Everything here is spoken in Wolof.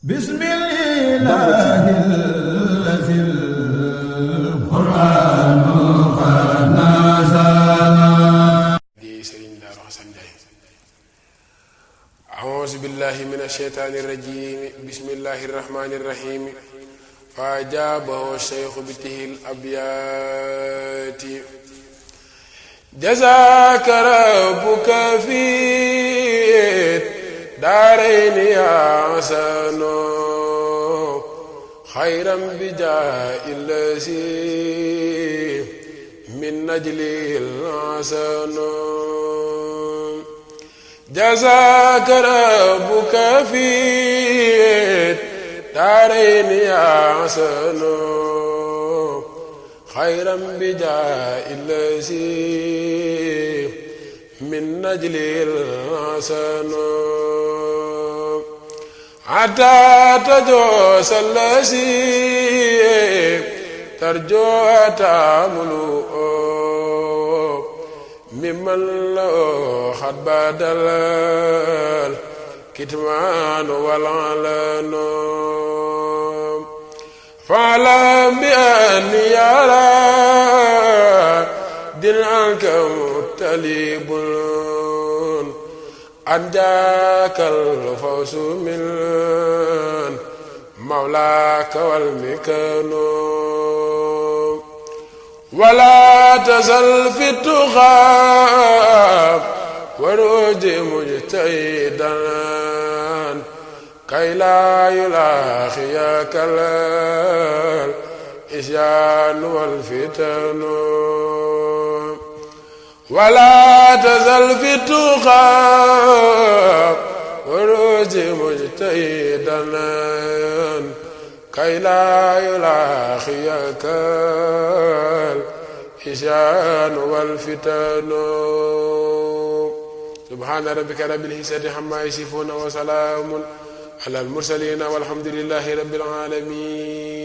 bismillaahi lazil qur'aanu qad nazala di Sëriñ Daaru Xasan Njaay a'uuzu billaahi mina sheytaani rajiim bismillaahi rahmaani rahiim fa ajaabahu sheykhu bitihil abyaati jazaaka rabbuka fi daarayni yaa hasanu xayran bijaahi llazi min najlil hasanu jazaaka rabbuka fi daarayni yaa hasanu xayran bijaahi llazi min najlil hasanu hatta tajoosa llazi tarjoo taamulu mimman lahu xad badal kitmaanu wal alanu fa'lam bi anni yara din anka muttalibun anjaakal fawsu min mawlaaka wal mikanu wala tazal fi tuqaa waruji mujtahidan kay laa yulaaxiyaka al isyaanu wal fitanu wala tazal fi tuqaa waruji mujtahidan kay laa yulaaxiyaka al isyaanu wal fitanu subhaana rabbika rabbil izzati ammaa yasifuun wa salaamun alal mursaliin walhamdulillaahi rabbil aalamiin.